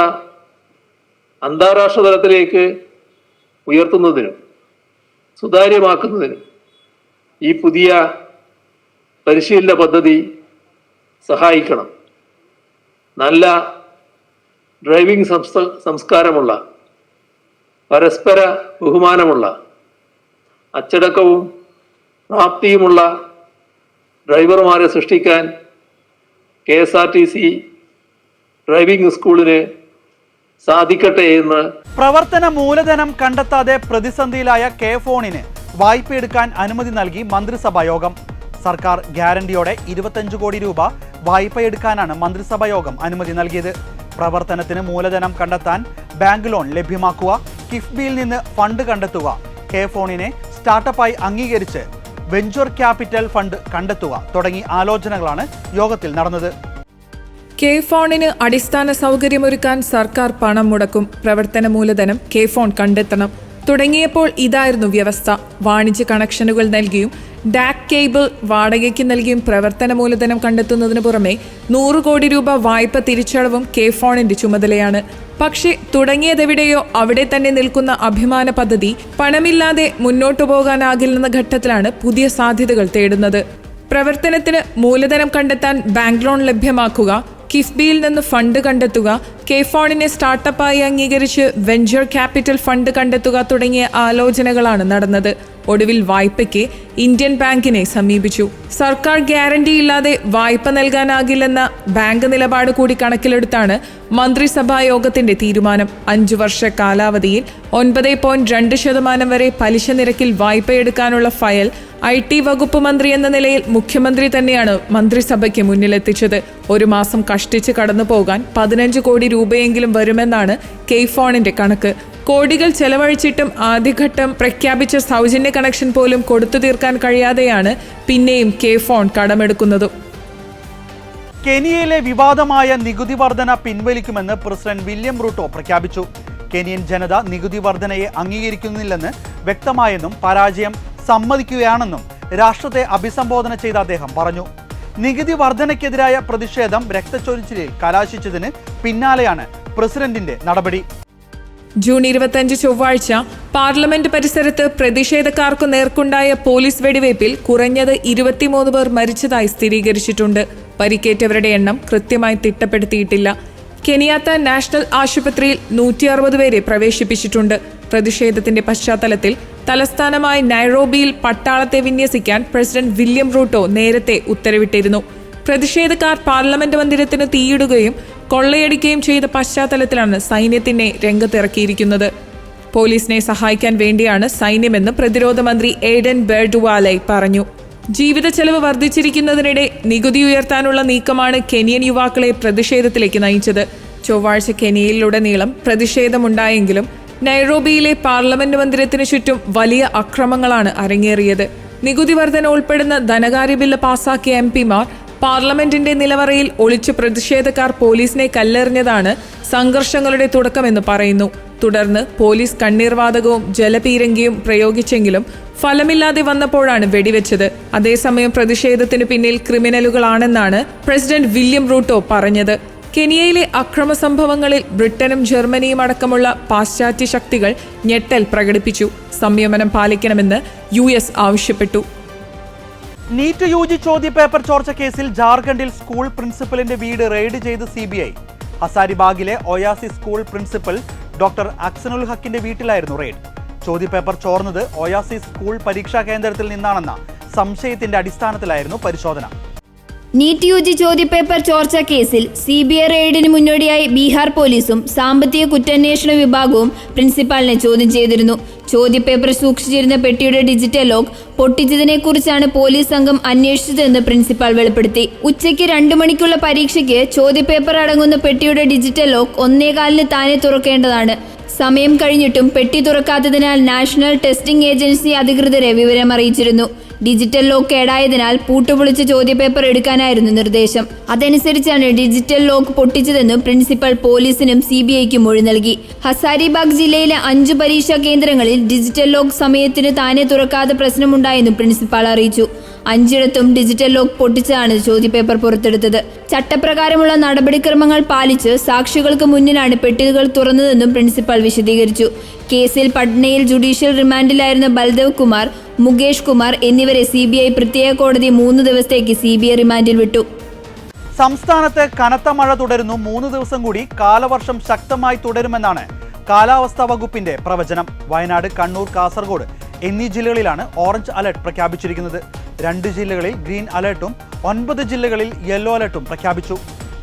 അന്താരാഷ്ട്ര തലത്തിലേക്ക് ഉയർത്തുന്നതിനും സുതാര്യമാക്കുന്നതിനും ഈ പുതിയ പരിശീലന പദ്ധതി സഹായിക്കണം. നല്ല ഡ്രൈവിംഗ് സംസ്കാരമുള്ള, പരസ്പര ബഹുമാനമുള്ള, അച്ചടക്കവും പ്രാപ്തിയുമുള്ള ഡ്രൈവർമാരെ സൃഷ്ടിക്കാൻ KSRTC ഡ്രൈവിംഗ് സ്കൂളിന് സാധിക്കട്ടെ എന്ന്. പ്രവർത്തന മൂലധനം കണ്ടെത്താതെ പ്രതിസന്ധിയിലായ K-Phone വായ്പയെടുക്കാൻ അനുമതി നൽകി മന്ത്രിസഭാ യോഗം. സർക്കാർ ഗ്യാരണ്ടിയോടെ 25 കോടി രൂപ വായ്പയെടുക്കാനാണ് മന്ത്രിസഭാ യോഗം അനുമതി നൽകിയത്. പ്രവർത്തനത്തിന് മൂലധനം കണ്ടെത്താൻ ബാങ്ക് ലോൺ ലഭ്യമാക്കുക, കിഫ്ബിയിൽ നിന്ന് ഫണ്ട് കണ്ടെത്തുക, K-Phone സ്റ്റാർട്ടപ്പായി അംഗീകരിച്ച് വെഞ്ചർ ക്യാപിറ്റൽ ഫണ്ട് കണ്ടെത്തുക തുടങ്ങി ആലോചനകളാണ് യോഗത്തിൽ നടന്നത്. K-Phone അടിസ്ഥാന സൗകര്യമൊരുക്കാൻ സർക്കാർ പണം മുടക്കും. പ്രവർത്തന മൂലധനം K-Phone കണ്ടെത്തണം. തുടങ്ങിയപ്പോൾ ഇതായിരുന്നു വ്യവസ്ഥ. വാണിജ്യ കണക്ഷനുകൾ നൽകിയും ഡാക് കേബിൾ വാടകയ്ക്ക് നൽകിയും പ്രവർത്തന മൂലധനം കണ്ടെത്തുന്നതിന് പുറമെ 100 കോടി രൂപ വായ്പ തിരിച്ചടവും K-Phoneന്റെ ചുമതലയാണ്. പക്ഷേ തുടങ്ങിയതെവിടെയോ അവിടെ തന്നെ നിൽക്കുന്ന അഭിമാന പദ്ധതി പണമില്ലാതെ മുന്നോട്ടു പോകാനാകില്ലെന്ന ഘട്ടത്തിലാണ് പുതിയ സാധ്യതകൾ തേടുന്നത്. പ്രവർത്തനത്തിന് മൂലധനം കണ്ടെത്താൻ ബാങ്ക് ലോൺ ലഭ്യമാക്കുക, കിഫ്ബിയിൽ നിന്ന് ഫണ്ട് കണ്ടെത്തുക, K-Phone സ്റ്റാർട്ടപ്പായി അംഗീകരിച്ച് വെഞ്ചർ ക്യാപിറ്റൽ ഫണ്ട് കണ്ടെത്തുക തുടങ്ങിയ ആലോചനകളാണ് നടന്നത്. ഒടുവിൽ വായ്പയ്ക്ക് ഇന്ത്യൻ ബാങ്കിനെ സമീപിച്ചു. സർക്കാർ ഗ്യാരണ്ടിയില്ലാതെ വായ്പ നൽകാനാകില്ലെന്ന ബാങ്ക് നിലപാട് കൂടി കണക്കിലെടുത്താണ് മന്ത്രിസഭാ യോഗത്തിന്റെ തീരുമാനം. 5 വർഷ കാലാവധിയിൽ 9.2% വരെ പലിശ നിരക്കിൽ വായ്പയെടുക്കാനുള്ള ഫയൽ IT വകുപ്പ് മന്ത്രി എന്ന നിലയിൽ മുഖ്യമന്ത്രി തന്നെയാണ് മന്ത്രിസഭയ്ക്ക് മുന്നിലെത്തിച്ചത്. ഒരു മാസം കഷ്ടിച്ച് കടന്നു പോകാൻ 15 കോടി രൂപയെങ്കിലും വരുമെന്നാണ് K-Phoneന്റെ കണക്ക്. കോടികൾ ചെലവഴിച്ചിട്ടും ആദ്യഘട്ടം പ്രഖ്യാപിച്ച സൗജന്യ കണക്ഷൻ പോലും കൊടുത്തു തീർക്കാൻ കഴിയാതെയാണ് പിന്നെയും K-Phone കടമെടുക്കുന്നത്. കെനിയയിലെ വിവാദമായ നികുതി വർധന പിൻവലിക്കുമെന്ന് പ്രസിഡന്റ് വില്യം റൂട്ടോ പ്രഖ്യാപിച്ചു. കെനിയൻ ജനത നികുതി വർധനയെ അംഗീകരിക്കുന്നില്ലെന്ന് വ്യക്തമായെന്നും പരാജയം സമ്മതിക്കുകയാണെന്നും രാഷ്ട്രത്തെ അഭിസംബോധന ചെയ്ത അദ്ദേഹം പറഞ്ഞു. നികുതി വർധനയ്ക്കെതിരായ പ്രതിഷേധം രക്തച്ചൊരിച്ചിലിൽ കലാശിച്ചതിന് പിന്നാലെയാണ് പ്രസിഡന്റിന്റെ നടപടി. ജൂൺ 25 ചൊവ്വാഴ്ച പാർലമെന്റ് പരിസരത്ത് പ്രതിഷേധക്കാർക്കു നേർക്കുണ്ടായ പോലീസ് വെടിവയ്പിൽ കുറഞ്ഞത് 23 പേർ മരിച്ചതായി സ്ഥിരീകരിച്ചിട്ടുണ്ട്. പരിക്കേറ്റവരുടെ എണ്ണം കൃത്യമായി തിട്ടപ്പെടുത്തിയിട്ടില്ല. കെനിയാത്ത നാഷണൽ ആശുപത്രിയിൽ 160 പേരെ പ്രവേശിപ്പിച്ചിട്ടുണ്ട്. പ്രതിഷേധത്തിന്റെ പശ്ചാത്തലത്തിൽ തലസ്ഥാനമായ നൈറോബിയിൽ പട്ടാളത്തെ വിന്യസിക്കാൻ പ്രസിഡന്റ് വില്യം റൂട്ടോ നേരത്തെ ഉത്തരവിട്ടിരുന്നു. പ്രതിഷേധക്കാർ പാർലമെന്റ് മന്ദിരത്തിന് തീയിടുകയും കൊള്ളയടിക്കുകയും ചെയ്ത പശ്ചാത്തലത്തിലാണ് സൈന്യത്തിനെ രംഗത്തിറക്കിയിരിക്കുന്നത്. പോലീസിനെ സഹായിക്കാൻ വേണ്ടിയാണ് സൈന്യമെന്ന് പ്രതിരോധ മന്ത്രി ഏഡൻ ബെർഡുവാലെ പറഞ്ഞു. ജീവിത ചെലവ് വർദ്ധിച്ചിരിക്കുന്നതിനിടെ നികുതി ഉയർത്താനുള്ള നീക്കമാണ് കെനിയൻ യുവാക്കളെ പ്രതിഷേധത്തിലേക്ക് നയിച്ചത്. ചൊവ്വാഴ്ച കെനിയയിലുടനീളം പ്രതിഷേധമുണ്ടായെങ്കിലും നൈറോബിയിലെ പാർലമെന്റ് മന്ദിരത്തിനു ചുറ്റും വലിയ അക്രമങ്ങളാണ് അരങ്ങേറിയത്. നികുതി വർധന ഉൾപ്പെടുന്ന ധനകാര്യ ബില്ല് പാസാക്കിയ എംപിമാർ പാർലമെന്റിന്റെ നിലവറയിൽ ഒളിച്ചു പ്രതിഷേധക്കാർ പോലീസിനെ കല്ലെറിഞ്ഞതാണ് സംഘർഷങ്ങളുടെ തുടക്കമെന്ന് പറയുന്നു. തുടർന്ന് പോലീസ് കണ്ണീർവാതകവും ജലപീരങ്കിയും പ്രയോഗിച്ചെങ്കിലും ഫലമില്ലാതെ വന്നപ്പോഴാണ് വെടിവെച്ചത്. അതേസമയം പ്രതിഷേധത്തിന് പിന്നിൽ ക്രിമിനലുകളാണെന്നാണ് പ്രസിഡന്റ് വില്യം റൂട്ടോ പറഞ്ഞത്. കെനിയയിലെ അക്രമ സംഭവങ്ങളിൽ ബ്രിട്ടനും ജർമ്മനിയും അടക്കമുള്ള പാശ്ചാത്യ ശക്തികൾ ഞെട്ടൽ പ്രകടിപ്പിച്ചു. സംയമനം പാലിക്കണമെന്ന് US ആവശ്യപ്പെട്ടു. നീറ്റ് UG ചോദ്യപേപ്പർ ചോർച്ച കേസിൽ ജാർഖണ്ഡിൽ സ്കൂൾ പ്രിൻസിപ്പലിന്റെ വീട് റെയ്ഡ് ചെയ്ത് CBI. ഹസാരിബാഗിലെ ഒയാസി സ്കൂൾ പ്രിൻസിപ്പൽ ഡോക്ടർ അക്സനുൽ ഹക്കിന്റെ വീട്ടിലായിരുന്നു റെയ്ഡ്. ചോദ്യപേപ്പർ ചോർന്നത് ഒയാസി സ്കൂൾ പരീക്ഷാ കേന്ദ്രത്തിൽ നിന്നാണെന്ന സംശയത്തിന്റെ അടിസ്ഥാനത്തിലായിരുന്നു പരിശോധന. നീറ്റ് UG ചോദ്യപേപ്പർ ചോർച്ച കേസിൽ CBI റെയ്ഡിന് മുന്നോടിയായി ബീഹാർ പോലീസും സാമ്പത്തിക കുറ്റാന്വേഷണ വിഭാഗവും പ്രിൻസിപ്പാളിനെ ചോദ്യം ചെയ്തിരുന്നു. ചോദ്യപേപ്പർ സൂക്ഷിച്ചിരുന്ന പെട്ടിയുടെ ഡിജിറ്റൽ ലോക്ക് പൊട്ടിച്ചതിനെക്കുറിച്ചാണ് പോലീസ് സംഘം അന്വേഷിച്ചതെന്ന് പ്രിൻസിപ്പാൾ വെളിപ്പെടുത്തി. ഉച്ചയ്ക്ക് 2 മണിക്കുള്ള പരീക്ഷയ്ക്ക് ചോദ്യപേപ്പർ അടങ്ങുന്ന പെട്ടിയുടെ ഡിജിറ്റൽ ലോക്ക് 1:15 താനെ തുറക്കേണ്ടതാണ്. സമയം കഴിഞ്ഞിട്ടും പെട്ടി തുറക്കാത്തതിനാൽ നാഷണൽ ടെസ്റ്റിംഗ് ഏജൻസി അധികൃതരെ വിവരം അറിയിച്ചിരുന്നു. ഡിജിറ്റൽ ലോക്ക് കേടായതിനാൽ പൂട്ടുപൊളിച്ച് ചോദ്യപേപ്പർ എടുക്കാനായിരുന്നു നിർദ്ദേശം. അതനുസരിച്ചാണ് ഡിജിറ്റൽ ലോക്ക് പൊട്ടിച്ചതെന്നും പ്രിൻസിപ്പൽ പോലീസിനും CBIക്കും മൊഴി നൽകി. ഹസാരിബാഗ് ജില്ലയിലെ 5 പരീക്ഷാ കേന്ദ്രങ്ങളിൽ ഡിജിറ്റൽ ലോക്ക് സമയത്തിന് താനെ തുറക്കാതെ പ്രശ്നമുണ്ടായെന്നും പ്രിൻസിപ്പാൾ അറിയിച്ചു. 5ഇടത്തും ഡിജിറ്റൽ ലോക്ക് പൊട്ടിച്ചാണ് ചോദ്യപേപ്പർ പുറത്തെടുത്തത്. ചട്ടപ്രകാരമുള്ള നടപടിക്രമങ്ങൾ പാലിച്ച് സാക്ഷികൾക്ക് മുന്നിലാണ് പെട്ടികൾ തുറന്നതെന്നും പ്രിൻസിപ്പൽ വിശദീകരിച്ചു. കേസിൽ പട്നയിൽ ജുഡീഷ്യൽ റിമാൻഡിലായിരുന്ന ബൽദേവ് കുമാർ, മുകേഷ് കുമാർ എന്നിവരെ CBI പ്രത്യേക കോടതി 3 ദിവസത്തേക്ക് CBI റിമാൻഡിൽ വിട്ടു. സംസ്ഥാനത്ത് കനത്ത മഴ തുടരുന്നു. 3 ദിവസം കൂടി കാലവർഷം ശക്തമായി തുടരുമെന്നാണ് കാലാവസ്ഥാ വകുപ്പിന്റെ പ്രവചനം. വയനാട്, കണ്ണൂർ, കാസർഗോഡ് എന്നീ ജില്ലകളിലാണ് ഓറഞ്ച് അലർട്ട് പ്രഖ്യാപിച്ചിരിക്കുന്നത്. 2 ജില്ലകളിൽ ഗ്രീൻ അലർട്ടും 9 ജില്ലകളിൽ യെല്ലോ അലർട്ടും പ്രഖ്യാപിച്ചു.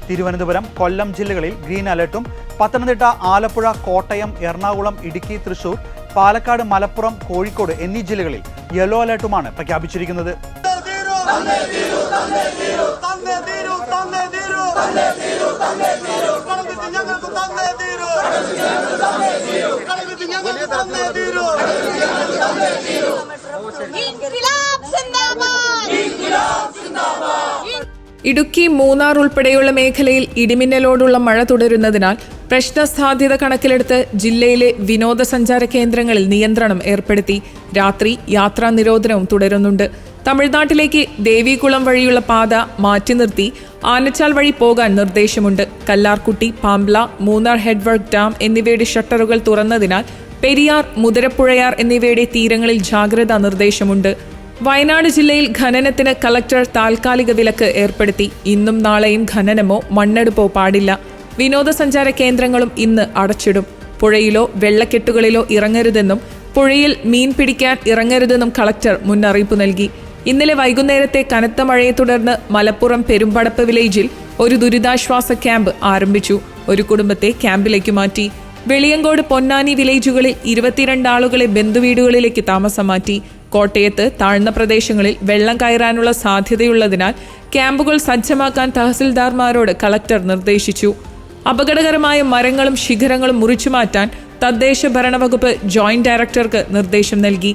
തിരുവനന്തപുരം, കൊല്ലം ജില്ലകളിൽ ഗ്രീൻ അലർട്ടും പത്തനംതിട്ട, ആലപ്പുഴ, കോട്ടയം, എറണാകുളം, ഇടുക്കി, തൃശൂർ, പാലക്കാട്, മലപ്പുറം, കോഴിക്കോട് എന്നീ ജില്ലകളിൽ യെല്ലോ അലർട്ടുമാണ് പ്രഖ്യാപിച്ചിരിക്കുന്നത്. ഇടുക്കി, മൂന്നാർ ഉൾപ്പെടെയുള്ള മേഖലയിൽ ഇടിമിന്നലോടുള്ള മഴ തുടരുന്നതിനാൽ പ്രശ്ന സാധ്യത കണക്കിലെടുത്ത് ജില്ലയിലെ വിനോദസഞ്ചാര കേന്ദ്രങ്ങളിൽ നിയന്ത്രണം ഏർപ്പെടുത്തി. രാത്രി യാത്രാ നിരോധനവും തുടരുന്നുണ്ട്. തമിഴ്നാട്ടിലേക്ക് ദേവികുളം വഴിയുള്ള പാത മാറ്റി നിർത്തി ആനച്ചാൽ വഴി പോകാൻ നിർദ്ദേശമുണ്ട്. കല്ലാർകുട്ടി, പാംബ്ല, മൂന്നാർ ഹെഡ്വർക്ക് ഡാം എന്നിവയുടെ ഷട്ടറുകൾ തുറന്നതിനാൽ പെരിയാർ, മുതിരപ്പുഴയാർ എന്നിവയുടെ തീരങ്ങളിൽ ജാഗ്രതാ നിർദ്ദേശമുണ്ട്. വയനാട് ജില്ലയിൽ ഖനനത്തിന് കളക്ടർ താൽക്കാലിക വിലക്ക് ഏർപ്പെടുത്തി. ഇന്നും നാളെയും ഖനനമോ മണ്ണെടുപ്പോ പാടില്ല. വിനോദസഞ്ചാര കേന്ദ്രങ്ങളും ഇന്ന് അടച്ചിടും. പുഴയിലോ വെള്ളക്കെട്ടുകളിലോ ഇറങ്ങരുതെന്നും പുഴയിൽ മീൻ പിടിക്കാൻ ഇറങ്ങരുതെന്നും കളക്ടർ മുന്നറിയിപ്പ് നൽകി. ഇന്നലെ വൈകുന്നേരത്തെ കനത്ത മഴയെ തുടർന്ന് മലപ്പുറം പെരുമ്പടപ്പ് വില്ലേജിൽ ഒരു ദുരിതാശ്വാസ ക്യാമ്പ് ആരംഭിച്ചു. ഒരു കുടുംബത്തെ ക്യാമ്പിലേക്ക് മാറ്റി. വെളിയങ്കോട്, പൊന്നാനി വില്ലേജുകളിൽ 22 ആളുകളെ ബന്ധുവീടുകളിലേക്ക് താമസം മാറ്റി. കോട്ടയത്ത് താഴ്ന്ന പ്രദേശങ്ങളിൽ വെള്ളം കയറാനുള്ള സാധ്യതയുള്ളതിനാൽ ക്യാമ്പുകൾ സജ്ജമാക്കാൻ തഹസിൽദാർമാരോട് കളക്ടർ നിർദ്ദേശിച്ചു. അപകടകരമായ മരങ്ങളും ശിഖരങ്ങളും മുറിച്ചുമാറ്റാൻ തദ്ദേശ ഭരണവകുപ്പ് ജോയിന്റ് ഡയറക്ടർക്ക് നിർദ്ദേശം നൽകി.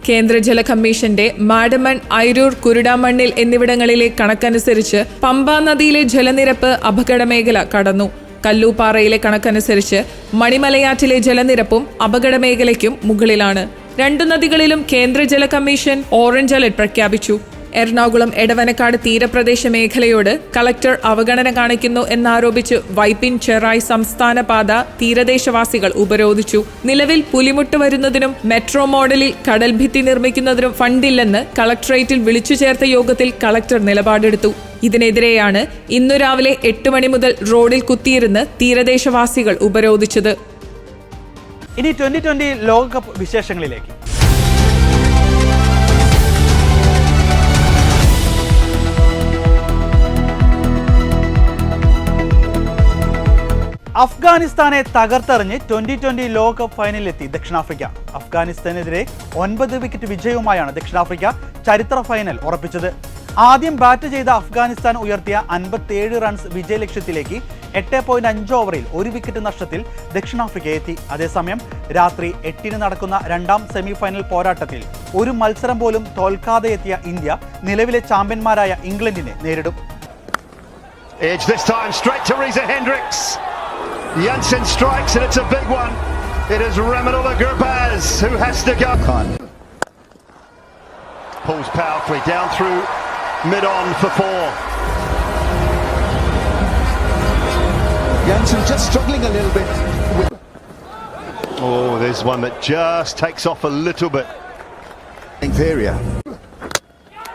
കേന്ദ്ര ജല കമ്മീഷന്റെ മാഡമൺ, ഐരൂർ, കുരുടാമണ്ണിൽ എന്നിവിടങ്ങളിലെ കണക്കനുസരിച്ച് പമ്പാ നദിയിലെ ജലനിരപ്പ് അപകടമേഖല കടന്നു. കല്ലൂപ്പാറയിലെ കണക്കനുസരിച്ച് മണിമലയാറ്റിലെ ജലനിരപ്പും അപകടമേഖലയ്ക്കും മുകളിലാണ്. 2 നദികളിലും കേന്ദ്ര ജല കമ്മീഷൻ ഓറഞ്ച് അലർട്ട് പ്രഖ്യാപിച്ചു. എറണാകുളം എടവനക്കാട് തീരപ്രദേശ മേഖലയോട് കളക്ടർ അവഗണന കാണിക്കുന്നു എന്നാരോപിച്ച് വൈപ്പിൻ ചെറായി സംസ്ഥാന പാത തീരദേശവാസികൾ ഉപരോധിച്ചു. നിലവിൽ പുലിമുട്ട് വരുന്നതിനും മെട്രോ മോഡലിൽ കടൽഭിത്തി നിർമ്മിക്കുന്നതിനും ഫണ്ടില്ലെന്ന് കളക്ടറേറ്റിൽ വിളിച്ചു ചേർത്ത യോഗത്തിൽ കളക്ടർ നിലപാടെടുത്തു. ഇതിനെതിരെയാണ് ഇന്നു രാവിലെ 8 മണി മുതൽ റോഡിൽ കുത്തിയിരുന്ന് തീരദേശവാസികൾ ഉപരോധിച്ചത്. ഇനി 2020 ലോകകപ്പ് വിശേഷങ്ങളിലേക്ക്. അഫ്ഗാനിസ്ഥാനെ തകർത്തെറിഞ്ഞ് 2020 ലോകകപ്പ് ഫൈനലിലെത്തി ദക്ഷിണാഫ്രിക്ക. അഫ്ഗാനിസ്ഥാനെതിരെ 9 വിക്കറ്റ് വിജയവുമായാണ് ദക്ഷിണാഫ്രിക്ക ചരിത്ര ഫൈനൽ ഉറപ്പിച്ചത്. ആദ്യം ബാറ്റ് ചെയ്ത അഫ്ഗാനിസ്ഥാൻ ഉയർത്തിയ 57 റൺസ് വിജയലക്ഷ്യത്തിലേക്ക് 8.5 ഓവറിൽ 1 വിക്കറ്റ് നഷ്ടത്തിൽ ദക്ഷിണാഫ്രിക്ക എത്തി. അതേസമയം രാത്രി 8-ന് നടക്കുന്ന രണ്ടാം സെമി ഫൈനൽ പോരാട്ടത്തിൽ ഒരു മത്സരം പോലും തോൽക്കാതെ എത്തിയ ഇന്ത്യ നിലവിലെ ചാമ്പ്യന്മാരായ ഇംഗ്ലണ്ടിനെ നേരിടും. Jansen strikes and it's a big one. It is Ramanullah Gurbaz who has to go. Pulls powerfully down through mid-on for 4. Jansen just struggling a little bit. Oh, there's one that just takes off a little bit. Inferior.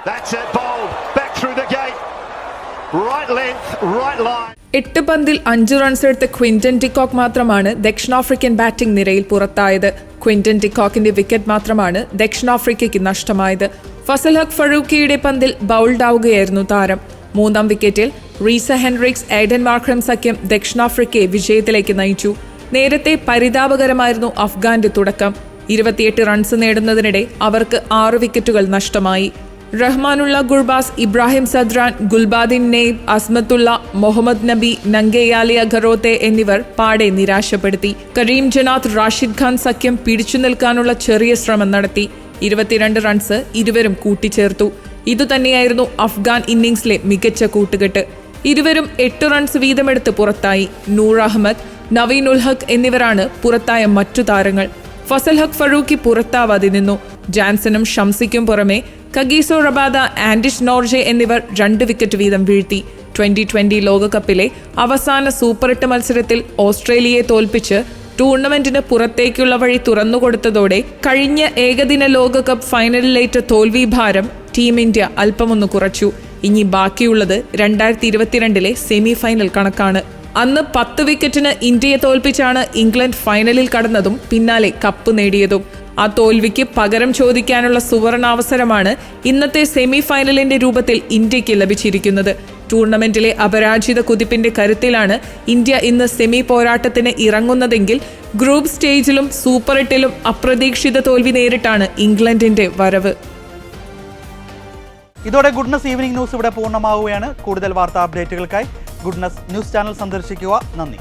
That's it, bowled back through the gate. Right length, right line. 8 പന്തിൽ 5 runs എടുത്ത Quinton de Kock മാത്രമാണ് ദക്ഷിണാഫ്രിക്കൻ batting നിരയിൽ പുറത്തായത്. Quinton ഡിക്കോക്കിന്റെ wicket മാത്രമാണ് ദക്ഷിണാഫ്രിക്കയ്ക്ക് നഷ്ടമായത്. ഫസൽ ഹഖ് ഫറൂഖിയുടെ പന്തിൽ bowled ആവുകയായിരുന്നു താരം. 3-ാം വിക്കറ്റിൽ റീസ ഹെൻറിക്സ്, എയ്ഡൻ മാർക്രം സഖ്യം ദക്ഷിണാഫ്രിക്കയെ വിജയത്തിലേക്ക് നയിച്ചു. നേരത്തെ പരിതാപകരമായിരുന്നു അഫ്ഗാന്റെ തുടക്കം. 28 റൺസ് നേടുന്നതിനിടെ അവർക്ക് 6 വിക്കറ്റുകൾ നഷ്ടമായി. റഹ്മാനുള്ള ഗുർബാസ്, ഇബ്രാഹിം സദ്രാൻ, ഗുൽബാദിൻ നെയ്ബ്, അസ്മത്തുള്ള, മുഹമ്മദ് നബി, നങ്കയാലിയ ഖറോത്തെ എന്നിവർ പാടെ നിരാശപ്പെടുത്തി. കരീം ജനാത്ത്, റാഷിദ് ഖാൻ സഖ്യം പിടിച്ചു നിൽക്കാനുള്ള ചെറിയ ശ്രമം നടത്തി. 22 റൺസ് ഇരുവരും കൂട്ടിച്ചേർത്തു. ഇതുതന്നെയായിരുന്നു അഫ്ഗാൻ ഇന്നിംഗ്സിലെ മികച്ച കൂട്ടുകെട്ട്. ഇരുവരും 8 റൺസ് വീതമെടുത്ത് പുറത്തായി. നൂർ അഹമ്മദ്, നവീൻ ഉൽ ഹഖ് എന്നിവരാണ് പുറത്തായ മറ്റു താരങ്ങൾ. ഫസൽ ഹഖ് ഫറൂഖി പുറത്താവാതെ നിന്നു. ജാൻസനും ഷംസിക്കും പുറമെ കഗീസോ റബാദ, ആൻഡിഷ് നോർജെ എന്നിവർ 2 വിക്കറ്റ് വീതം വീഴ്ത്തി. 2020 ലോകകപ്പിലെ അവസാന സൂപ്പർ 8 മത്സരത്തിൽ ഓസ്ട്രേലിയയെ തോൽപ്പിച്ച് ടൂർണമെന്റിന് പുറത്തേക്കുള്ള വഴി തുറന്നുകൊടുത്തതോടെ കഴിഞ്ഞ ഏകദിന ലോകകപ്പ് ഫൈനലിലേറ്റ തോൽവി ഭാരം ടീം ഇന്ത്യ അല്പമൊന്ന് കുറച്ചു. ഇനി ബാക്കിയുള്ളത് 2022 സെമി ഫൈനൽ കണക്കാണ്. അന്ന് 10 വിക്കറ്റിന് ഇന്ത്യയെ തോൽപ്പിച്ചാണ് ഇംഗ്ലണ്ട് ഫൈനലിൽ കടന്നതും പിന്നാലെ കപ്പ് നേടിയതും. ആ തോൽവിക്ക് പകരം ചോദിക്കാനുള്ള സുവർണാവസരമാണ് ഇന്നത്തെ സെമി ഫൈനലിന്റെ രൂപത്തിൽ ഇന്ത്യക്ക് ലഭിച്ചിരിക്കുന്നത്. ടൂർണമെന്റിലെ അപരാജിത കുതിപ്പിന്റെ കരുത്തിലാണ് ഇന്ത്യ ഇന്ന് സെമി പോരാട്ടത്തിന് ഇറങ്ങുന്നതെങ്കിൽ ഗ്രൂപ്പ് സ്റ്റേജിലും സൂപ്പർ 8-ലും അപ്രതീക്ഷിത തോൽവി നേരിട്ടാണ് ഇംഗ്ലണ്ടിന്റെ വരവ്. ഇതോടെ ഗുഡ്നസ് ഈവനിംഗ് ന്യൂസ് ഇവിടെ പൂർണ്ണമാവുകയാണ്. കൂടുതൽ വാർത്താ അപ്ഡേറ്റുകൾക്കായി ഗുഡ്നസ് ന്യൂസ് ചാനൽ സന്ദർശിക്കുക. നന്ദി.